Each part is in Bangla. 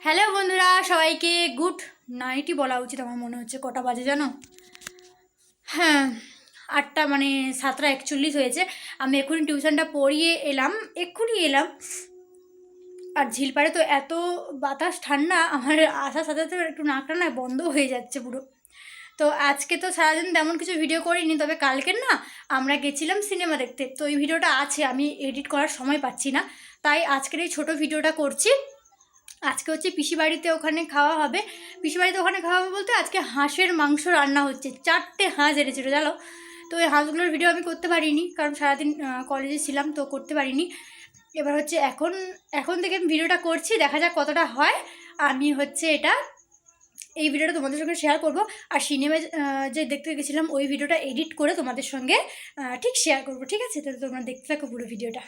হ্যালো বন্ধুরা, সবাইকে গুড নাইটই বলা উচিত আমার মনে হচ্ছে। কটা বাজে জানো? হ্যাঁ, 8টা মানে 7:41 হয়েছে। আমি এক্ষুনি টিউশনটা পড়িয়ে এক্ষুনি এলাম। আর ঝিলপাড়ে তো এত বাতাস ঠান্ডা, আমার আসার সাথে সাথে একটু নাকটা না বন্ধ হয়ে যাচ্ছে পুরো। তো আজকে তো সারাদিন তেমন কিছু ভিডিও করিনি, তবে কালকের না আমরা গেছিলাম সিনেমা দেখতে। তো এই ভিডিওটা আছে, আমি এডিট করার সময় পাচ্ছি না, তাই আজকের এই ছোটো ভিডিওটা করছি। আজকে হচ্ছে পিসি বাড়িতে ওখানে খাওয়া হবে। পিসি বাড়িতে ওখানে খাওয়া হবে বলতে আজকে হাঁসের মাংস রান্না হচ্ছে। 4টে হাঁস এনেছিল জানো। তো ওই হাঁসগুলোর ভিডিও আমি করতে পারিনি, কারণ সারাদিন কলেজে ছিলাম, তো করতে পারিনি। এবার হচ্ছে এখন থেকে আমি ভিডিওটা করছি, দেখা যাক কতটা হয়। আমি হচ্ছে এই ভিডিওটা তোমাদের সঙ্গে শেয়ার করব। আর সিনেমা যে দেখতে গেছিলাম ওই ভিডিওটা এডিট করে তোমাদের সঙ্গে ঠিক শেয়ার করব, ঠিক আছে? তো তোমরা দেখতে থাকো পুরো ভিডিওটা।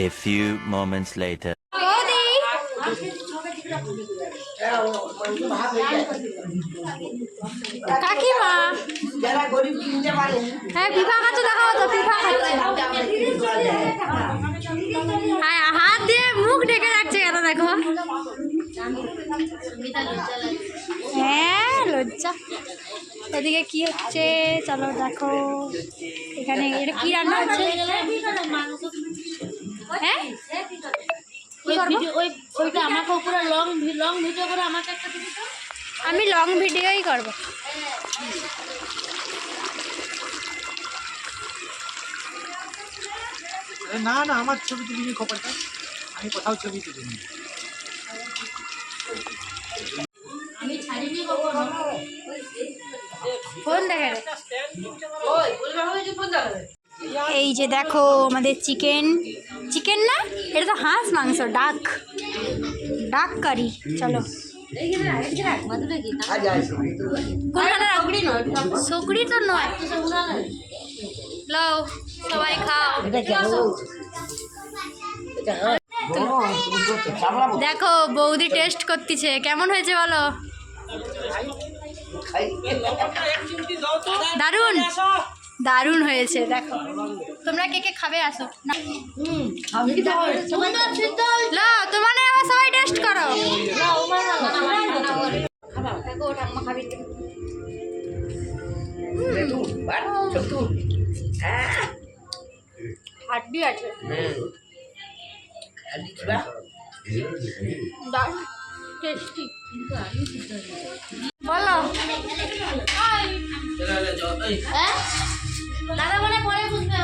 A few moments later. কাকিমা, হ্যাঁ পিঠা খাচ্ছ, দেখাও তো পিঠা খাচ্ছে। হাত দিয়ে মুখ ঢেকে রাখছে কেন দেখো? হ্যাঁ লজ্জা। ওদিকে কি হচ্ছে চলো দেখো। এখানে এটা কি রান্না হচ্ছে? হ্যাঁ আমি লং ভিডিওই করব। না না, আমার ছবি তুলিনি খবরটা, আমি কোথাও ছবি তুলিনি। ফোন দেখে এই যে দেখো আমাদের চিকেন না, এটা তো হাঁস মাংস, ডাক কারি। চলো সকরি তো নয়, লও সবাই খাও। দেখো বৌদি টেস্ট করতেছে, কেমন হয়েছে বলো? দারুণ দারুণ হয়েছে। দেখো তোমরা কে কে খাবে আসো না। লাও তোমার আবার সবাই টেস্ট করো। হাড্ডি আছে, টেস্টি। বলো দাদা বলে পরে বুঝবে,